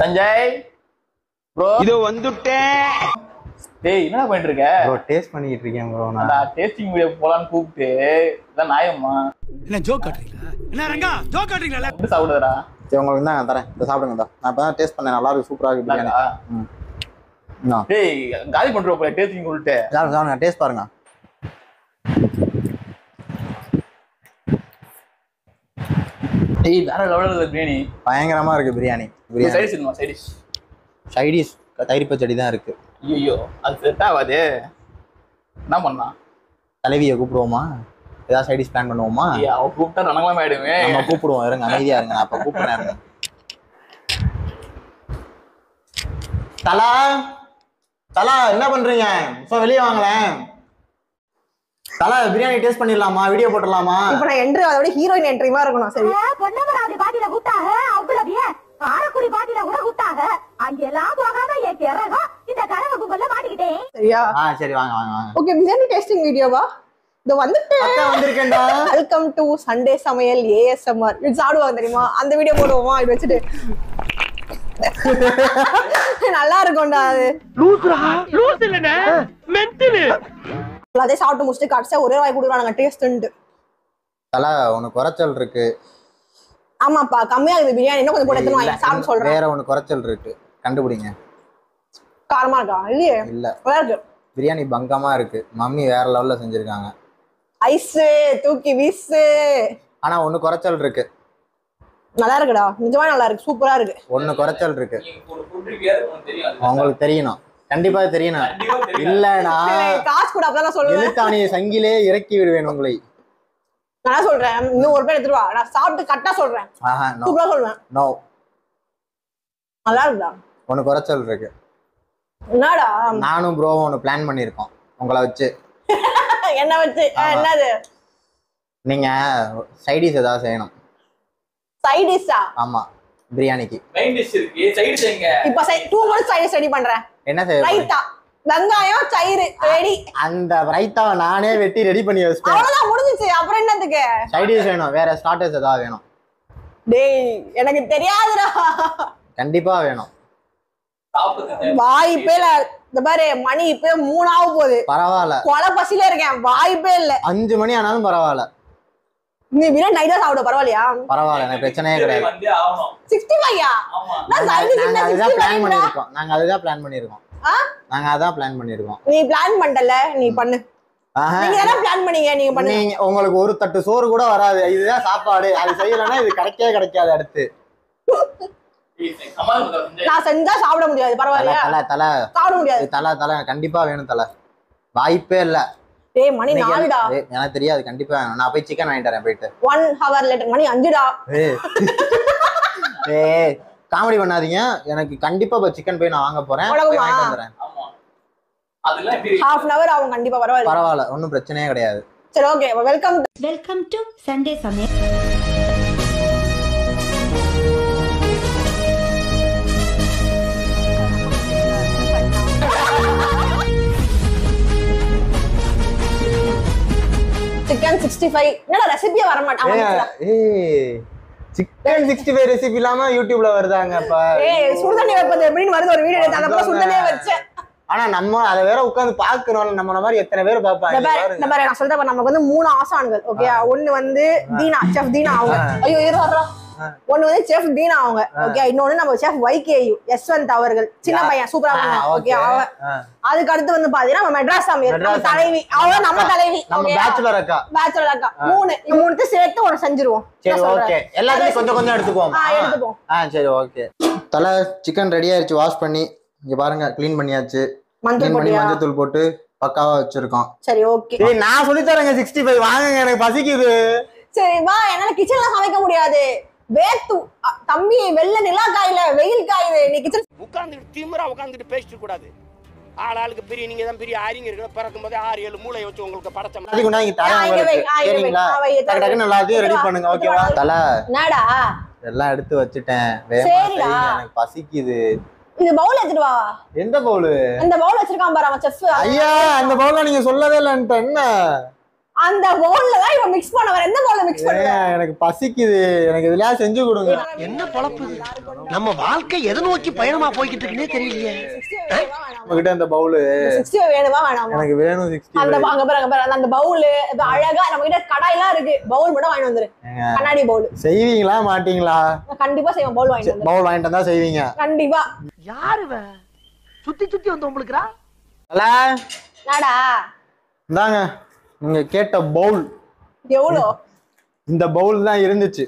Sanjay bro இதோ வந்துட்டேன். டேய் என்ன பண்ணிட்டு இருக்க? ப்ரோ டேஸ்ட் பண்ணிட்டு இருக்கேன் ப்ரோ. நான் டேஸ்டிங் வீடியோ போலான்னு கூப்பிட்டு இதான் நியாயமா? என்ன ஜோக் காட்றீங்களா? என்ன ரங்கா ஜோக் காட்றீங்களா? எப்படி சாப்பிடுறா? சரி உங்களுக்கு தான் தரேன். இத சாப்பிடுங்க தான். நான் இப்பதான் டேஸ்ட் பண்ணேன். நல்லா இருக்கு, சூப்பரா இருக்கு பிரியாணி. டேய் காலி பண்றோம் போல டேஸ்டிங் சொல்லிட்டு. சாப்பிடுங்க, டேஸ்ட் பாருங்க. டேய் வேற லெவல்ல பிரியாணி. பயங்கரமா இருக்கு biryani. Side cinema side dish. Side dish தயிர் பச்சடி தான் இருக்கு. ஐயோ அது செட் ஆகாது. என்ன பண்ணா? தலைவியை கூப்பிடுவோமா? ஏதாவது சைடிஷ் பிளான் பண்ணுவோமா? அவ கூப்பிட்டா ரணங்கலாம் ஆயிடுமே. நம்ம கூப்பிடுவோம், இருங்க அமைதியா இருங்க. நான் அப்ப கூப்பிடுறேன். தலா தலா என்ன பண்றீங்க? வெளியே வாங்களேன். தலா பிரியாணி டேஸ்ட் பண்ணிடலாமா? வீடியோ போட்டுடலாமா? இப்ப நான் என்ட்ரி அதோட ஹீரோயின் என்ட்ரி மாதிரி இருக்கணும். சரி பொன்னமராவதி பாட்டில கூட்டாக அவ்வளவு காரக்குடி பாட்டில கூட கூட்டாக அங்கெல்லாம் போகாம என் கிறகம் இந்த கரக கும்பல்ல மாட்டிக்கிட்டேன். சரியா? சரி வாங்க வாங்க வாங்க. ஓகே பிரியாணி டேஸ்டிங் வீடியோவா? இது வந்துட்டு அக்கா வந்திருக்கேன்டா. வெல்கம் டு சண்டே சமையல் ASMR. இது சாடுவாங்க தெரியுமா? அந்த வீடியோ போடுவோமா? இது வச்சுட்டு நல்லா இருக்கும்டா அது. லூசுடா லூசு இல்லனே மென்டல். அதே சாப்பிட்டு முடிச்சுட்டு கடைசியா ஒரே வாய் கொடுக்குறானுங்க டேஸ்ட்ன்ட்டு. தலா உனக்கு குறைச்சல் இருக்கு. ஆமாப்பா கம்மியா இருக்குது பிரியாணி. இன்னும் கொஞ்சம் போட்டு எடுத்துன்னு வாங்க சாப்பிட்டு சொல்றேன். வேற ஒண்ணு குறைச்சல் இருக்கு, கண்டுபிடிங்க. காரமா இருக்கா? இல்லையே இல்ல நல்லா இருக்கு. பிரியாணி பங்கமா இருக்கு. மம்மி வேற லெவல்ல செஞ்சிருக்காங்க. ஐஸ் தூக்கி வீசு. ஆனா ஒண்ணு குறைச்சல் இருக்கு. நல்லா இருக்குடா, நிஜமா நல்லா இருக்கு, சூப்பரா இருக்கு. ஒண்ணு குறைச்சல் இருக்கு. உங்களுக்கு தெரியணும், கண்டிப்பா தெரியணும். இல்லனா காசு கூட அப்பதான் சொல்லுவேன். எழுத்தாணியை சங்கிலே இறக்கி விடுவேன் உங்களை. நான் சொல்றேன் இன்னும் ஒரு பேர் எடுத்துட்டு வா. நான் சாப்பிட்டு கரெக்டா சொல்றேன். சூப்பரா சொல்றேன். நோ நல்லா இருக்குடா. ஒண்ணு குறைச்சல் இருக்கு. என்னடா? நானும் ப்ரோவும் ஒண்ணு பிளான் பண்ணிருக்கோம் உங்களை வச்சு. என்ன வச்சு? என்னது? நீங்க சைடிஸ் ஏதாவது செய்யணும். சைட் டிஷ்ஷா? ஆமா பிரியாணிக்கு மெயின் டிஷ் இருக்கு, சைடு செய்யுங்க. இப்ப 2 மினிட்ஸ் சைட் டிஷ் ரெடி பண்றேன். என்ன செய்ய? ரைத்தா, வெங்காயம், தயிர் ரெடி. அந்த ரைத்தாவை நானே வெட்டி ரெடி பண்ணி வச்சிட்டேன். அவ்வளவுதான் முடிஞ்சிச்சு. அப்புறம் என்னதுக்கு? சைடிஸ் வேணும், வேற ஸ்டார்டர்ஸ் ஏதாவது வேணும். டேய் எனக்கு தெரியாதுடா. கண்டிப்பா வேணும். வாய்ப்பே இல்ல. இந்த பாரு மணி இப்ப 3 ஆக போகுது. பரவாயில்ல, கொலை பசியில இருக்கேன். வாய்ப்பே இல்ல. 5 மணி ஆனாலும் பரவாயில்ல. நீ பிரியாணி நைட்டா சாப்பிட பரவாயில்லையா? பரவாயில்ல, எனக்கு பிரச்சனையே கிடையாது. 65யா? நான் சைடு டிஷ் நாங்க அதுதான் பிளான் 65 பண்ணிருக்கோம். நாங்க அதுதான் பிளான் பண்ணிருக்கோம். நீ பிளான் பண்ணல, நீ பண்ணு. நீங்க என்ன பிளான் பண்ணீங்க? நீங்க பண்ணுங்க. நீங்க உங்களுக்கு ஒரு தட்டு சோறு கூட வராது. இதுதான் சாப்பாடு. அது செய்யலன்னா இது கிடைக்காது. அடுத்து நான் செஞ்சா சாப்பிட முடியாது. பரவாயில்லையா? தலை சாப்பிட முடியாது. தலை கண்டிப்பா வேணும். தலை வாய்ப்பே இல்ல. டேய் மணி 4டா. எனக்கு தெரியாது, கண்டிப்பா வேணும். நான் போய் சிக்கன் வாங்கிட்டு வரேன் போயிட்டு. 1 hour later. மணி 5டா. ஏய் காமெடி பண்ணாதீங்க. எனக்கு கண்டிப்பா போய் சிக்கன் போய் நான் வாங்க போறேன். போய் வாங்கிட்டு வந்துறேன். half an hour ஆகும் கண்டிப்பா. பரவாயில்ல, ஒன்னும் பிரச்சனையே கிடையாது. சரி ஓகே. வெல்கம் டு சண்டே சமையல். சிக்கன் 65. என்னடா ரெசிபியே வர மாட்டாங்க. ஏய் சிக்கன் 65 ரெசிபி இல்லாம யூடியூப்ல வருதாங்க. அப்ப ஏய் சுடுதண்ணி வைப்பது எப்படின்னு வருது ஒரு வீடியோ எடுத்து அத சுடுதண்ணியே வச்சேன். ஆனா நம்ம அத வேற உட்கார்ந்து பாக்குறோம். நம்ம மாதிரி எத்தனை பேர் பாப்பாங்க. இந்த மாதிரி நான் சொல்றேன். நமக்கு வந்து 3 ஆசான்கள். ஓகே, ஒன்னு வந்து தீனா, செஃப் தீனா அவங்க. ஐயோ இருடா. ஒன்னு வந்து செஃப் தீனா அவங்க. ஓகே, இன்னொன்னு நம்ம செஃப் YKU யஸ்வந்த் அவர்கள். சின்ன பையன் சூப்பரா பண்ணுவாங்க. ஓகே, அவ அதுக்கு அடுத்து வந்து பாத்தீங்கன்னா நம்ம மெட்ராஸ் சமையல் நம்ம தலைவி. அவ நம்ம தலைவி. நம்ம பேச்சுலர் அக்கா. 3 சேர்த்து ஒன்னு செஞ்சிருவோம். சரி ஓகே, எல்லாத்தையும் கொஞ்சம் கொஞ்சம் எடுத்துக்குவோம். எடுத்துப்போம். சரி ஓகே. தல சிக்கன் ரெடி ஆயிருச்சு. வாஷ் பண்ணி இங்க பாருங்க க்ளீன் பண்ணியாச்சு. மஞ்சள் தூள் போட்டு பக்காவா வச்சிருக்கோம். சரி ஓகே. ஏய் நான் சொல்லி தரேங்க 65 வாங்குங்க, எனக்கு பசிக்குது. சரி வா. என்னால கிச்சன்ல சமைக்க முடியாது. வேத்து தம்பி வெள்ள நிலா காயில வெயில் காயுது. நீ கிச்சன் உட்கார்ந்துட்டு திமிரா உட்கார்ந்துட்டு பேசிட்டு கூடாது. ஆளுக்கு பெரிய நீங்க தான் பெரிய ஆரிங்க இருக்கு. பிறக்கும் போதே 6-7 மூளையை வச்சு உங்களுக்கு படைச்ச அதுக்கு நான் இங்க தரேன் உங்களுக்கு. சரிங்களா? டக்கு எல்லாத்தையும் ரெடி பண்ணுங்க. ஓகேவா? தல என்னடா எல்லாம் எடுத்து வச்சிட்டேன். வேகமா செய்யுங்க, எனக்கு பசிக்குது. இது பவுல் எடுத்துட்டு வா. எந்த பவுல்? இந்த பவுல் வச்சிருக்கான் பாரு அவன் செஃப். ஐயா அந்த பவுல நீங்க சொல்லவே இல்லன்ட்ட. என்ன அந்த பவுல்ல தான் இவன் மிக்ஸ் பண்ண வர. எந்த பவுல்ல மிக்ஸ் பண்ணுவ? எனக்கு பசிக்குது, எனக்கு இதெல்லாம் செஞ்சு கொடுங்க. என்ன பொழப்பு நம்ம வாழ்க்கை எதை நோக்கி பயணமா போய்கிட்டு இருக்குன்னே தெரியலையே. நம்மகிட்ட அந்த பவுல் 60 வேணுமா வேணாமா? எனக்கு வேணும் 60. அந்த அங்க பாரு அந்த பவுல் அழகா நம்ம கிட்ட கடாய்லாம் இருக்கு. பவுல் மட்டும் வாங்கி வந்துரு. கண்ணாடி பவுல். செய்வீங்களா மாட்டீங்களா? கண்டிப்பா செய்வோம். பவுல் வாங்கி வந்து. பவுல் வாங்கிட்டு வந்தா செய்வீங்க கண்டிப்பா. யாருவ சுத்தி சுத்தி வந்து உங்களுக்குறா? அல நாடா இந்தாங்க நீங்க கேட்ட பவுல். எவ்வளோ? இந்த பவுல் தான் இருந்துச்சு.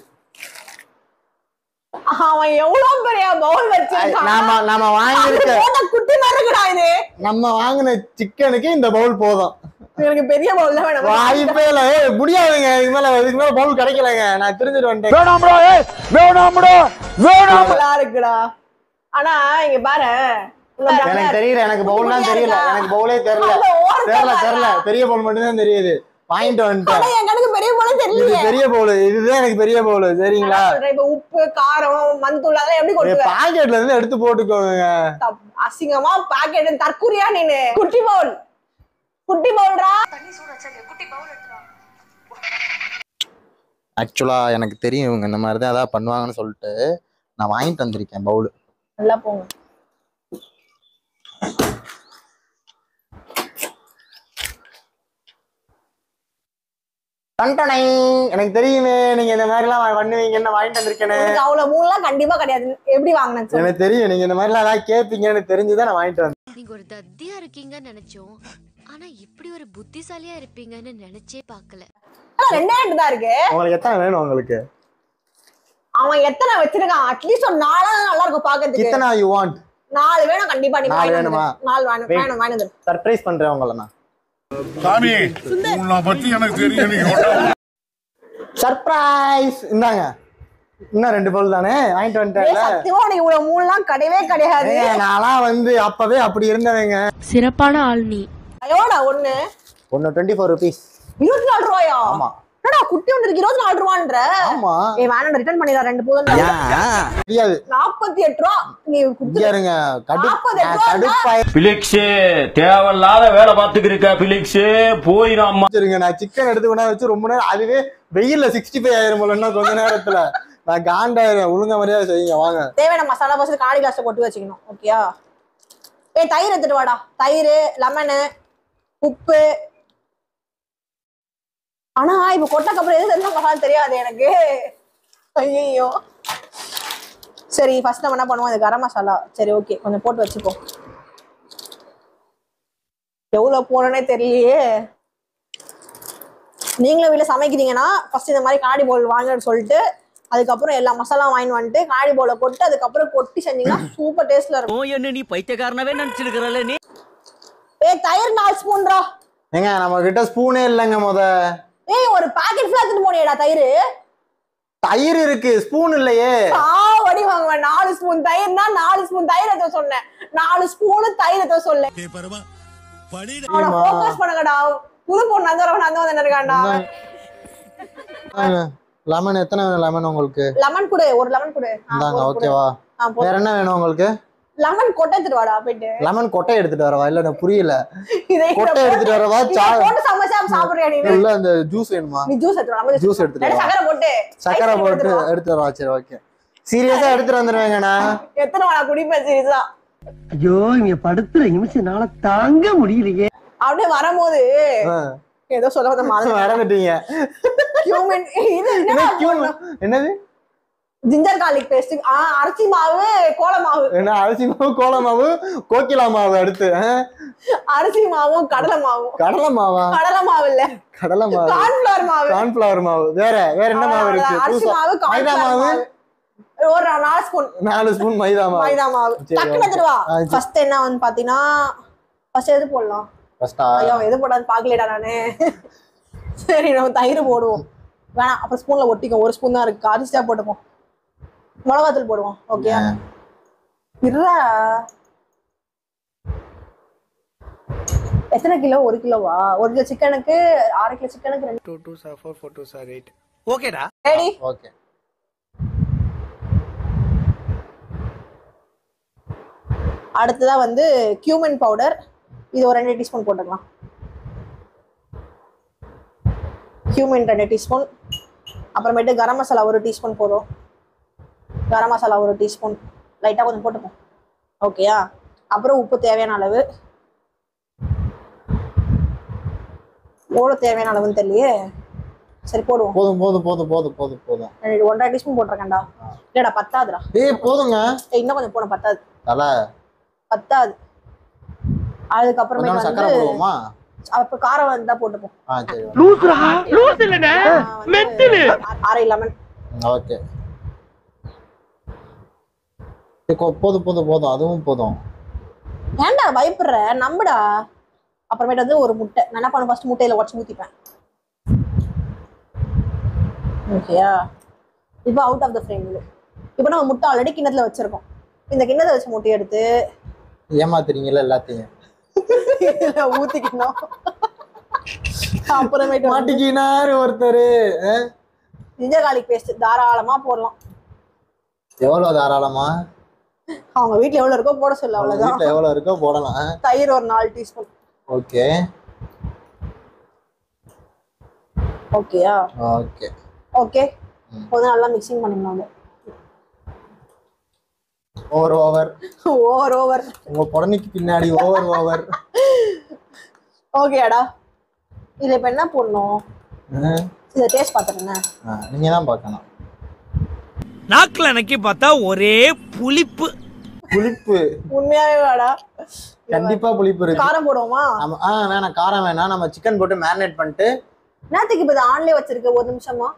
அவன் எவ்வளவு பெரிய பவுல் வச்சிருக்கான். நாம வாங்கிருக்க குட்டி மாதிரி இருக்குடா இது. நம்ம வாங்கின சிக்கனுக்கு இந்த பவுல் போதும். எனக்கு பெரிய பவுல் தான் வேணும். வாய்ப்பே இல்ல. முடியாதுங்க, இதுக்கு மேல பவுல் கிடைக்கலங்க. நான் தெரிஞ்சுட்டு வந்துட்டேன். நல்லா இருக்குடா. ஆனா இங்க பாரு, எனக்கு தெரியல, எனக்கு பவுல் தான் தெரியல, எனக்கு பவுலே தெரியல. பெரிய பவுல் மட்டும் தான் தெரியுது. வாங்கிட்டு வந்துட்டேன். எனக்கு பெரிய பவுல் தெரியல. இது பெரிய பவுல், இதுதான் எனக்கு பெரிய பவுல். சரிங்களா? இப்ப உப்பு காரம் மஞ்சள் அதெல்லாம் எப்படி கொடுத்து பாக்கெட்ல இருந்து எடுத்து போட்டுக்கோங்க. அசிங்கமா பாக்கெட் தற்குறியா நீனு? குட்டி பவுல், குட்டி பவுல்ரா. ஆக்சுவலா எனக்கு தெரியும் இவங்க இந்த மாதிரி தான் ஏதாவது பண்ணுவாங்கன்னு சொல்லிட்டு நான் வாங்கிட்டு வந்திருக்கேன் பவுல். நல்லா போங்க. எனக்கு தெரியுமே நீங்க இந்த மாதிரி எல்லாம் பண்ணுவீங்கன்னு வாங்கிட்டு வந்திருக்கேன். அவ்வளவு மூணுலாம் கண்டிப்பா கிடையாது. எப்படி வாங்கினேன் எனக்கு தெரியும், நீங்க இந்த மாதிரி எல்லாம் ஏதாவது கேட்பீங்கன்னு தெரிஞ்சுதான் நான் வாங்கிட்டு வந்தேன். நீங்க ஒரு தத்தியா இருக்கீங்கன்னு நினைச்சோம், ஆனா இப்படி ஒரு புத்திசாலியா இருப்பீங்கன்னு நினைச்சே பாக்கல. 2000 தான் இருக்கு. உங்களுக்கு எத்தனை வேணும்? உங்களுக்கு அவன் எத்தனை வச்சிருக்கான்? அட்லீஸ்ட் ஒரு 4 நல்லா இருக்கும் பாக்கிறதுக்கு. எத்தனை யூ வாண்ட்? 4 வேணும் கண்டிப்பா. நீ 4 வேணுமா? 4 வேணும் வேணும். சர்ப்ரைஸ் பண்றேன் உங்களை நான். சாமி உன்னை பத்தி எனக்கு தெரியும். சர்ப்ரைஸ். இந்தாங்க, இன்னும் 2 பவுல் தானே வாங்கிட்டு வந்துட்டேன். சத்தியமா உனக்கு இவ்வளவு மூணுலாம் கிடையவே கிடையாது. நான்லாம் வந்து அப்பவே அப்படி இருந்தவங்க. சிறப்பான ஆள் நீ. ஐயோடா ஒண்ணு 24 rupees. 24 ரூபாயா? ஆமா. என்னடா குட்டி ஒன்று இருக்கு 24 ரூபான்ற? ஆமா. ஏய் வேணாம், ரிட்டர்ன் பண்ணிடா. 2 போதும். தெரியாது. 48 ரூபா நீ குடியாருங்க. கடுப்பாய் பிலிக்ஸ் தேவையில்லாத வேலை பார்த்துக்கிருக்க. பிலிக்ஸ் போயிடாம சரிங்க. நான் சிக்கன் எடுத்து கொண்டா வச்சு ரொம்ப நேரம், அதுவே வெயில்ல 65 ஆயிரம் போலன்னா கொஞ்ச நேரத்துல நான் காண்டாயிரம். ஒழுங்க மரியாதை செய்யுங்க. வாங்க. தேவையான மசாலா பசங்க காடி கிளாஸ்ல கொட்டி வச்சுக்கணும். ஓகேயா? ஏய் தயிர் எடுத்துட்டு வாடா. தயிர், லெமனு, உப்பு. ஆனா இப்ப கொட்டக்கு அப்புறம் எது தெரிஞ்ச மசாலா தெரியாது எனக்கு. ஐயோ. சரி ஃபர்ஸ்ட் நம்ம என்ன பண்ணுவோம், இது கரம் மசாலா. சரி ஓகே, கொஞ்சம் போட்டு வச்சுப்போம். எவ்வளவு போனே தெரியலையே. நீங்களும் வீட்டுல சமைக்கிறீங்கன்னா ஃபர்ஸ்ட் இந்த மாதிரி காடி பவுல் வாங்கன்னு சொல்லிட்டு அதுக்கப்புறம் எல்லா மசாலா வாங்கி வந்துட்டு காடி பவுல கொட்டு அதுக்கப்புறம் கொட்டி செஞ்சீங்கன்னா சூப்பர் டேஸ்ட்ல இருக்கும். என்ன நீ பைத்தியக்காரனவே நினைச்சிருக்கறல நீ? ஏய் தயிர் 4 ஸ்பூன்ரா. ஏங்க நம்ம கிட்ட ஸ்பூனே இல்லைங்க. ஏய் ஒரு பாக்கெட் ஃபுல்லா எடுத்து போனியேடா தயிர். தயிர் இருக்கு, ஸ்பூன் இல்லையே. வடி வாங்குவேன். 4 ஸ்பூன் தயிர்னா 4 ஸ்பூன் தயிர் எடுத்து சொன்னேன். 4 ஸ்பூன் தயிர் எடுத்து சொல்ல. அவனை ஃபோக்கஸ் பண்ணுங்கடா. புது பொண்ணு அந்த இருக்காண்டா. லெமன் எத்தனை வேணும்? லெமன் உங்களுக்கு லெமன் கொடு, ஒரு லெமன் கொடு. இந்தாங்க. ஓகேவா? வேற என்ன வேணும் உங்களுக்கு? லெமன் கொட்டை எடுத்துட்டு வாடா போயிட்டு. லெமன் கொட்டை எடுத்துட்டு வரவா? இல்ல எனக்கு புரியல. இதை கொட்டை எடுத்துட்டு வரவா? போட்டு சமைச்சா சாப்பிடுறியா நீ? இல்ல அந்த ஜூஸ் வேணுமா? நீ ஜூஸ் எடுத்து வா. ஜூஸ் எடுத்துட்டு வா. சக்கரை போட்டு எடுத்து வரவா? சரி ஓகே. சீரியஸா எடுத்துட்டு வந்துருவேங்கண்ணா. எத்தனை வாடா குடிப்பேன் சீரியஸா? ஐயோ இங்க படுத்துற நிமிஷம்னால தாங்க முடியலையே. அப்படியே வரும்போது ஏதோ சொல்ல வந்த மாதிரி மறந்துட்டீங்க. கியூமன் இது என்னது? Ginger garlic paste. அரிசி மாவு, கோல மாவு. என்ன அரிசி மாவு, கோல மாவு, கோகிலா மாவு. அடுத்து அரிசி மாவும் கடலை மாவும். கடலை மாவா? கடலை மாவு இல்ல, கடலை மாவு. கார்ன்ஃப்ளவர் மாவு. கார்ன்ஃப்ளவர் மாவு. வேற என்ன மாவு இருக்கு? அரிசி மாவு, மைதா மாவு. ஒரு 4 ஸ்பூன். 4 ஸ்பூன் மைதா மாவு. மைதா மாவு. டக்குனு எடுத்துட்டு வா. ஃபர்ஸ்ட் என்ன வந்து பாத்தீனா, ஃபர்ஸ்ட் எது போடலாம்? ஃபர்ஸ்டா ஐயோ எது போடாது பாக்கலடா நானே. சரி நம்ம தயிர் போடுவோம். வேணாம் அப்ப ஸ்பூன்ல ஒட்டிக்கும். ஒரு ஸ்பூன் தான் இருக்கு. அரிசியா போட்டுப்போம். மிளகாத்தூள் போடுவோம். ஓகே இருடா. எத்தனை கிலோ? 1 கிலோவா? 1 கிலோ சிக்கனுக்கு 6 கிலோ சிக்கனுக்கு 2 2 2 4 4 2 8. ஓகேடா. ரெடி. ஓகே. அடுத்ததா வந்து கியூமன் பவுடர். இது ஒரு 2 டீஸ்பூன் போட்டுக்கலாம். cumin 2 டீஸ்பூன், அப்புறமேட்டு கரம் மசாலா 1 டீஸ்பூன் போதும். கரம் மசாலா 1 டீஸ்பூன் லைட்டா கொஞ்சம் போட்டுப்போம். ஓகேயா? அப்புறம் உப்பு தேவையான அளவு. எவ்வளவு தேவையான அளவுன்னு தெரியலையே. சரி போடுவோம். போதும் போதும் போதும் போதும் போதும் போதும். 1.5 டீஸ்பூன் போட்டிருக்கேன்டா. இல்லடா பத்தாதுடா. போதுங்க. இன்னும் கொஞ்சம் போட பத்தாது. தல பத்தாது. அதுக்கப்புறமே கொஞ்சம் சக்கரை போடுவோமா? அப்ப காரம் வந்தா போட்டுப்போம். சரி. லூஸ் இல்லனே மெண்டல். 6 லெமன். ஓகே. போதும் போதும் போதும், அதுவும் போதும். ஏன்டா பயப்படுற? நம்புடா. அப்புறமேட்டு வந்து ஒரு முட்டை. நான் என்ன பண்ண ஃபர்ஸ்ட் முட்டையில உடச்சு ஊத்திப்பேன். ஓகேயா? இப்போ அவுட் ஆஃப் த ஃப்ரேம் இது. இப்போ நம்ம முட்டை ஆல்ரெடி கிண்ணத்துல வச்சிருக்கோம். இந்த கிண்ணத்தை வச்ச முட்டையை எடுத்து ஏமாத்துறீங்கல்ல எல்லாத்தையும். ஊத்திக்கணும். அப்புறமேட்டு மாட்டிக்கினாரு ஒருத்தர். ஜிஞ்சர் கார்லிக் பேஸ்ட் தாராளமா போடலாம். எவ்வளவு தாராளமா? அவங்க வீட்ல எவ்வளவு இருக்கோ போட சொல்ல, அவ்வளவுதான். வீட்ல எவ்வளவு இருக்கோ போடலாம். தயிர் ஒரு 4 டீஸ்பூன். ஓகே. ஓகேயா? ஓகே. ஓகே. கொஞ்சம் நல்லா மிக்சிங் பண்ணிடலாம். ஓவர் உங்க புடனைக்கு பின்னாடி ஓவர். ஓகேடா. இதுல இப்ப என்ன போடணும்? இத டேஸ்ட் பாத்துறேன். நீங்க தான் பார்க்கணும். நாக்குல நக்கி பார்த்தா ஒரே புளிப்பு. உண்மையாவே வாடா. கண்டிப்பா புளிப்பு இருக்கு. காரம் போடுவோமா? வேணாம், காரம் வேணாம். நம்ம சிக்கன் போட்டு மேரினேட் பண்ணிட்டு. நேத்துக்கு இப்ப ஆன்லயே வச்சிருக்க 1 நிமிஷமா?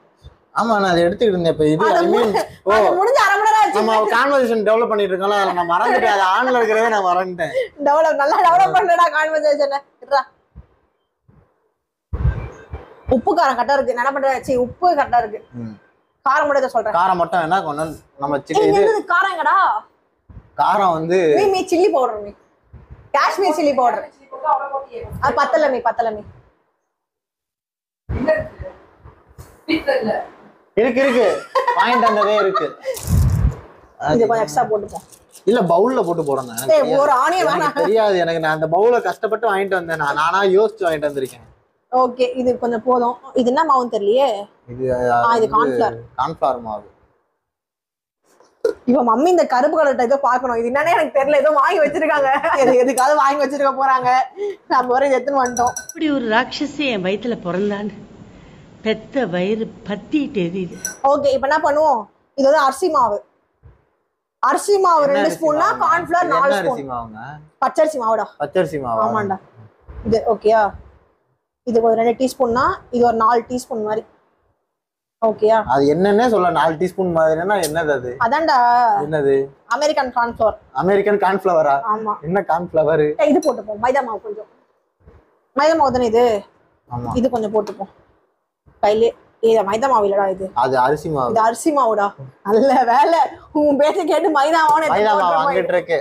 ஆமா, நான் அதை எடுத்துக்கிட்டு இருந்தேன். இப்ப இது ஐ மீன் முடிஞ்ச அரை மணி நேரம் ஆச்சு. நம்ம கான்வர்சேஷன் டெவலப் பண்ணிட்டு இருக்கோம்ல, அதை நான் மறந்துட்டேன். அது ஆன்ல இருக்கிறதே நான் மறந்துட்டேன். நல்லா டெவலப் பண்ணடா கான்வர்சேஷன். இருடா. உப்பு காரம் கரெக்டா இருக்கு. என்ன பண்றேன்? உப்பு கரெக்டா இருக்கு. காரம் மட்டும் சொல்றேன். காரம் மட்டும் வேணா கொஞ்சம் நம்ம சிக்கன் இது காரம் எங்கடா? காரம் வந்து me chilli powder, me Kashmir chilli powder. அது பத்தல மீ. இருக்கு பாயிண்ட் அந்தவே இருக்கு. இது கொஞ்சம் எக்ஸ்ட்ரா போட்டுப்போம். இல்ல பவுல்ல போட்டு போறேன். ஒரு ஆனியன் வேணாம். தெரியாது எனக்கு. நான் அந்த பவுல கஷ்டப்பட்டு வாங்கிட்டு வந்தேன். நானா யோசிச்சு வாங்கிட்டு வந்திருக்கேன். ஓகே, இது கொஞ்சம் போதும். இது என்ன மாவுன்னு தெரியலையே. இது கார்ன்ஃப்ளவர் மாவு. இவ மம்மி இந்த கருப்பு கலர் டைப்பை பார்க்கணும். இது என்னன்னே எனக்கு தெரியல. ஏதோ வாங்கி வச்சிருக்காங்க. எதுக்காவது வாங்கி வச்சிருக்க போறாங்க. நம்ம வரை எடுத்துன்னு வந்துட்டோம். இப்படி ஒரு ராட்சசி என் வயிற்றுல பிறந்தான்னு பெத்த வயிறு பத்திட்டு எரியுது. ஓகே, இப்ப என்ன பண்ணுவோம்? இது வந்து அரிசி மாவு. 2 ஸ்பூன்னா கார்ன்ஃப்ளவர் 4 ஸ்பூன். பச்சரிசி மாவுடா. பச்சரிசி மாவு. ஆமாண்டா. இது ஓகேயா? இது ஒரு 2 டீஸ்பூன்னா இது ஒரு 4 டீஸ்பூன் மாதிரி. ஓகேயா? அது என்னன்னே சொல்ல. 4 டீஸ்பூன் மாதிரினா என்னது அது? அதான்டா. என்னது? American cornflour. அமெரிக்கன் கார்ன்ஃப்ளவரா? ஆமா. என்ன கார்ன்ஃப்ளவர்? இது போட்டுப்போம். மைதா மாவு கொஞ்சம். மைதா மாவு தானே இது? ஆமா. இது கொஞ்சம் போட்டுப்போம். கையிலே. இது மைதா மாவு இல்லடா, இது அரிசி மாவு. இது அரிசி மாவுடா. நல்ல வேலை. உன் பேச்ச கேட்டு மைதா மாவு வாங்கிட்டு இருக்கு.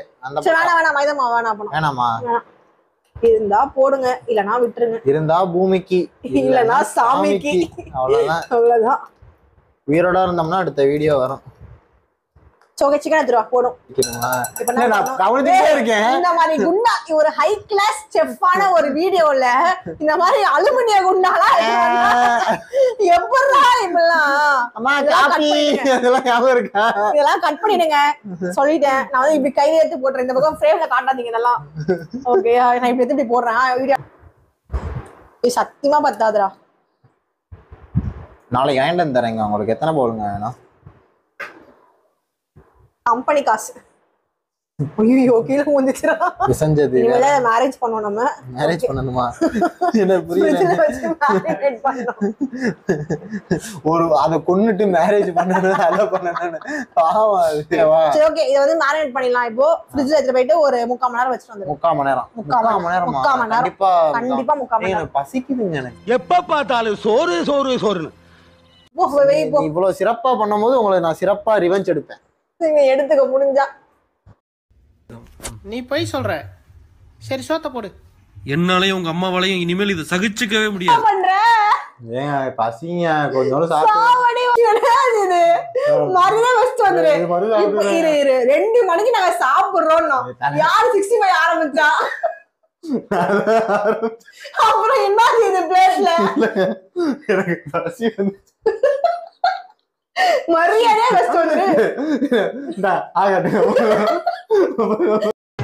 வேணாம் மைதா மாவு வேணாமா? இருந்தா போடுங்க, இல்லனா விட்டுருங்க. இருந்தா பூமிக்கு, இல்லனா சாமிக்கு. அவ்வளவுதான். உயிரோட இருந்தோம்னா அடுத்த வீடியோ வரும். சோகே சிக்கன் எடுத்துட்டு வா, போடும். நான் கவனிச்சுட்டே இருக்கேன். இந்த மாதிரி குண்டா ஒரு ஹை கிளாஸ் செஃப்பான ஒரு வீடியோல இந்த மாதிரி அலுமினிய குண்டாலா எப்பறா இப்பலாம்? அம்மா காபி இதெல்லாம் ஞாபகம் இருக்கா? இதெல்லாம் கட் பண்ணிடுங்க சொல்லிட்டேன். நான் வந்து இப்படி கையில எடுத்து போடுறேன். இந்த பக்கம் ஃப்ரேம்ல காட்டாதீங்க இதெல்லாம். ஓகே, நான் இப்படி எடுத்து இப்படி போடுறேன் வீடியோ. இது சத்தியமா பத்தாதுடா. நாளைக்கு வாங்கிட்டு தரேங்க. உங்களுக்கு எத்தனை பவுலுங்க வேணும்? கம்பெனி காசு. ஐயோ கீழே வந்துச்சுடா. விசஞ்சது. இனிமேல மேரேஜ் பண்ணோம். நம்ம மேரேஜ் பண்ணணுமா? என்ன புரியல. ஒரு அத கொன்னுட்டு மேரேஜ் பண்ணனும் அத பண்ணனும் பாவம் அது. சரி ஓகே, இத வந்து மேரினேட் பண்ணிடலாம். இப்போ ஃப்ரிட்ஜ்ல எடுத்து போயிட்டு ஒரு 3/4 மணி நேரம் வச்சிட்டு வந்துரு. 3/4 மணி நேரம். 3/4 மணி நேரம். கண்டிப்பா 3/4 மணி நேரம். பசிக்குதுங்க எனக்கு. எப்ப பார்த்தாலும் சோறு சோறு சோறுன்னு. இவ்வளவு சிறப்பா பண்ணும்போது உங்களுக்கு நான் சிறப்பா ரிவெஞ்ச் எடுப்பேன். நீங்க எடுத்துக்க முடிஞ்சா. நீ போய் சொல்ற. சரி சோத்த போடு. என்னாலயும் உங்க அம்மாவாலையும் இனிமேல் இதை சகிச்சுக்கவே முடியாது. ஏங்க பசிங்க கொஞ்சம் சாப்பிடு. மறுபடியும் வச்சிட்டு வந்துரு. இரு 2 மணிக்கு நாங்க சாப்பிடுறோம். யாரு 65 ஆரம்பிச்சா? அப்புறம் என்ன இது பிளேட்ல எனக்கு பசி வந்து மரியாதையா ரெஸ்ட் வந்துரு.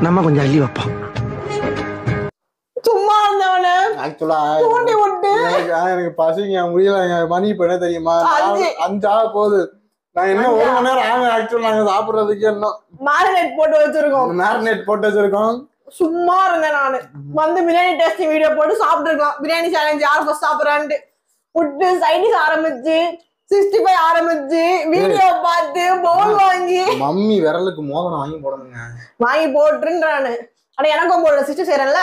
நம்ம கொஞ்சம் அள்ளி வைப்போம். சும்மா இருந்தவன ஆக்சுவலா தூண்டி விட்டு எனக்கு பசிங்க முடியல. மணி இப்ப என்ன தெரியுமா? 5 ஆக போகுது. நான் என்ன 1 மணி நேரம் ஆகும் ஆக்சுவலா நாங்க சாப்பிடுறதுக்கு. என்ன மேரினேட் போட்டு வச்சிருக்கோம். மேரினேட் போட்டு வச்சிருக்கோம். சும்மா இருந்தேன் நானு. வந்து பிரியாணி டேஸ்டிங் வீடியோ போட்டு சாப்பிட்டுருக்கலாம். பிரியாணி சேலஞ்ச் யார் ஃபர்ஸ்ட் சாப்பிடுறான்ட்டு விட்டு சைடிஸ் ஆரம்பிச்சு 65 ஆரம்பிச்சு வீடியோ பார்த்து பவுல் வாங்கி மம்மி விரலுக்கு மோதிரம் வாங்கி போடணுங்க. வாங்கி போட்டுன்றானு. ஆனா எனக்கும் போடுற சிஸ்டர் செய்யறேன்ல,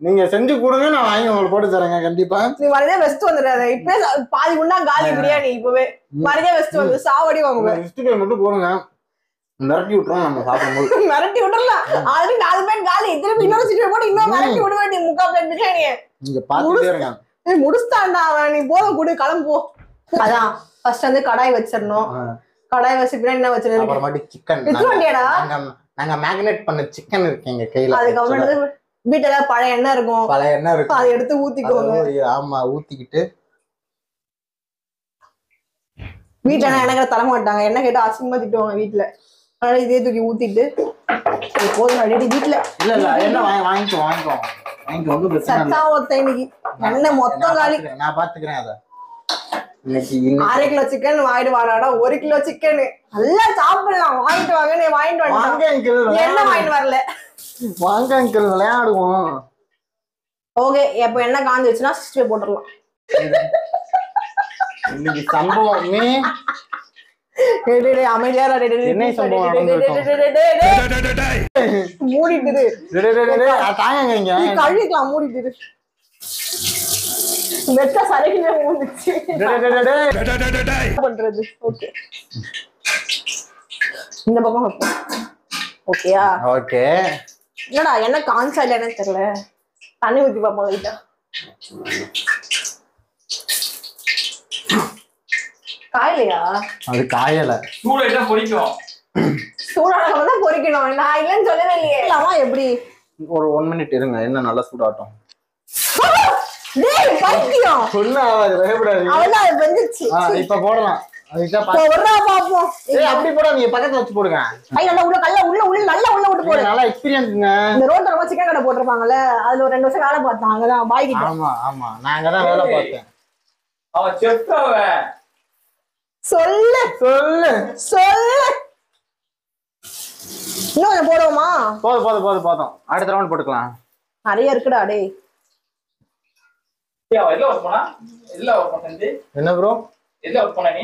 நீங்க செஞ்சு கொடுங்க, நான் வாங்கி உங்களுக்கு போட்டு தரேங்க கண்டிப்பா. நீ வரதே வெஸ்ட் வந்துடாத. இப்பவே பாதி உண்டா காலி பிரியாணி. இப்பவே வரதே வெஸ்ட் வந்து சாவடி வாங்குவேன். 65 மட்டும் போடுங்க, மிரட்டி விட்டுறோம் நம்ம சாப்பிடும்போது. மிரட்டி விட்டுறலாம். ஆல்ரெடி 4 பேர் காலி. திருப்பி இன்னொரு 60 போட்டு இன்னும் மிரட்டி விட வேண்டிய 3/4 பிளேட் பிரியாணி. நீங்க பாத்துட்டே இருங்க. நீ முடிச்சுட்டான்டா அவன். நீ போத கூடு கிளம்பு. அதான் ஃபர்ஸ்ட் வந்து கடாய் வச்சிடணும். கடாய் வச்சு பிரியாணி என்ன வச்சிருக்கேன். அப்புறமாட்டி சிக்கன் வண்டியாடா நாங்க மேக்னேட் பண்ண சிக்கன் இருக்கீங்க கையில. அதுக்கப்புறம் வீட்டுல பழைய எண்ணெய் இருக்கும். பழைய எண்ணெய் இருக்கும், அதை எடுத்து ஊத்திக்கோங்க. ஆமா ஊத்திக்கிட்டு வீட்டுல எண்ணெய் தர மாட்டாங்க. எண்ணெய் கேட்டு அசிங்கமா திட்டுவாங்க வீட்டுல. அதனால இதே தூக்கி ஊத்திட்டு போதும் அடி வீட்டுல. இல்ல இல்ல என்ன வாங்கிக்கோ வந்து பிரச்சனை இல்ல. சத்தா ஒத்த இன்னைக்கு எண்ணெய் மொத்தம் காலி. நான் பாத்துக்கிறேன். அத இன்னைக்கு 1/2 கிலோ சிக்கன் வாங்கிட்டு வாடாடா. 1 கிலோ சிக்கன் நல்லா சாப்பிடலாம். வாங்கிட்டு வாங்க. நீ வாங்கிட்டு வாங்க. என்ன வாங்கிட்டு வரல. வாங்க அங்கிள் விளையாடுவோம். ஓகே இப்போ என்ன காஞ்சி வச்சுனா 65 போட்டுடலாம். இன்னைக்கு சம்பவம் நீ அமைதியா என்ன சம்பவம் மூடிட்டு தாங்க கழுவிக்கலாம். மூடிட்டு வெட்ட சரைக்குமே மூடிச்சு பண்றது. ஓகே இந்த பக்கம் வைப்போம். ஓகேயா? ஓகே. என்னடா என்ன காஞ்சா இல்லைன்னு தெரியல. தண்ணி ஊத்தி பாப்போம் லைட்டா. காயலையா? அது காயல. சூடாயிட்டா பொரிக்கும். சூடானவங்க தான் பொரிக்கணும். நான் இல்லைன்னு சொல்லவே இல்லையே. இல்லாமா எப்படி? ஒரு 1 மினிட் இருங்க. என்ன நல்லா சூடாட்டும். டேய் பைத்தியம். ஒண்ணு ஆகாது, பயப்படாதீங்க. அவ்வளவுதான் அது வெந்துச்சு. இப்ப போடலாம். போடுறா பாப்போம். அப்படி போட நீங்க பக்கத்துல வச்சு போடுங்க. ஐ நல்லா உள்ள கல்ல உள்ள நல்லா உள்ள விட்டு போடு. நல்லா எக்ஸ்பீரியன்ஸ்ங்க. இந்த ரோட்ல ரொம்ப சிக்கன் கடை போட்டுருப்பாங்கல்ல, அதுல ஒரு 2 வருஷம் வேலை பார்த்தேன். அங்கதான் பாய் கிட்ட. ஆமா நான் அங்கதான் வேலை பார்த்தேன். அவன் செஃப் அவன். சொல்லு இன்னும் போடுவோமா? போதும். அடுத்த ரவுண்ட் போட்டுக்கலாம். நிறைய இருக்குடா டேய். என்ன ப்ரோ?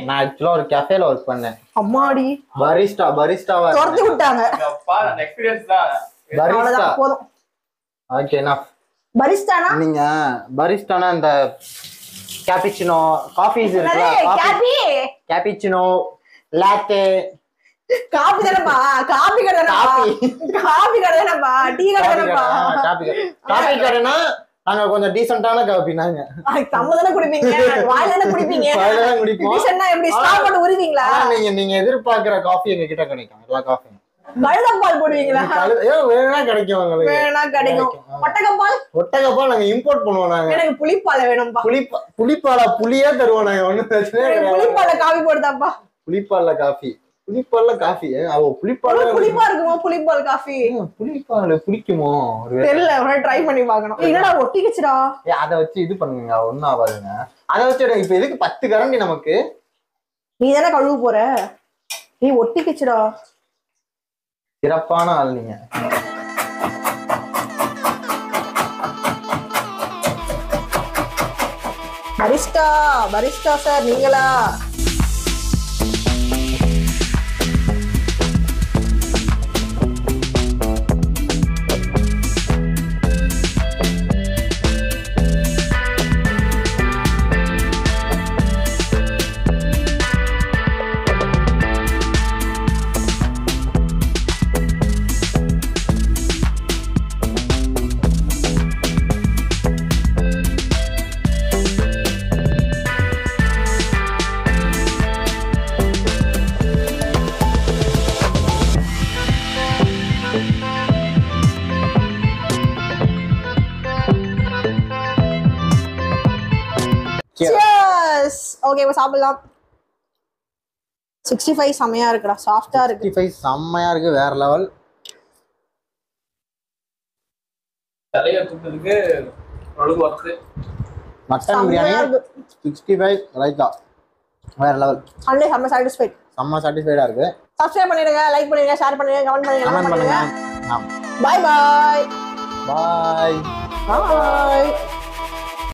நான் ஆக்சுவலா ஒரு கஃபேல வர்க் பண்ணேன். அம்மாடி பரிஸ்டாவா துரத்தி விட்டாங்க. பரிஸ்டா போதும். Okay enough. பரிஸ்டானா நீங்க பரிஸ்டானா இந்த கேப்புச்சினோ காஃபிஸ் இருக்குல, கேப்புச்சினோ லாட்டே காபி தானப்பா. காபி கடை தானப்பா. டீ கடை தானப்பா. காபி கடைனா நாங்க கொஞ்சம் டீசன்ட்டான காபி. நாங்க தம்ம தானே குடிப்பீங்க, வாயில தானே குடிப்பீங்க. டீசன்ட்னா எப்படி ஸ்டார் போட்டு உருவீங்களா? நீங்க எதிர்பார்க்கிற காஃபி எங்க கிட்ட கிடைக்கும். எல்லா காஃபியும். கழுதப்பால் போடுவீங்களா? வேணா கிடைக்கும் உங்களுக்கு. வேணா கிடைக்கும். ஒட்டகப்பால் நாங்க இம்போர்ட் பண்ணுவோம். நாங்க எனக்கு புளிப்பால வேணும்பா. புளிப்பால புளியே தருவோம் நாங்க. ஒண்ணும் பிரச்சனை கிடையாது. புளிப்பால காபி போடுதாப்பா. புளிப்பால காஃபி. புளிப்பால காஃபி. புளிப்பால புளிப்பா இருக்குமோ? புளிப்பால் காஃபி. புளிப்பால புளிக்குமோ தெரியல. ஒரு ட்ரை பண்ணி பார்க்கணும். என்னடா ஒட்டிக்கிச்சுடா. அத வச்சு இது பண்ணுங்க, ஒண்ணும் ஆகாதுங்க. அத வச்சு இப்ப எதுக்கு 10 கரண்டி நமக்கு? நீ தானே கழுவு போற. நீ ஒட்டிக்கிச்சுடா. சிறப்பான ஆள் நீங்க. பரிஸ்டா சார் நீங்களா? சியர்ஸ் ஓகே இப்போ சாப்பிடலாம் 65 செமையா இருக்குடா சாஃப்ட்டா இருக்கு 65 செம்மையா இருக்கு வேற லெவல் தலைய தூக்குறதுக்கு அழுகு வர்த்து மட்டன் பிரியாணி 65 ரைட்டா வேற லெவல் அன்னை செம்ம சாட்டிஸ்ஃபைட் செம்ம சாட்டிஸ்ஃபைடா இருக்கு சப்ஸ்கிரைப் பண்ணிடுங்க லைக் பண்ணுங்க ஷேர் பண்ணுங்க கமெண்ட் பண்ணுங்க ஆமா பை பை பாய் பாய்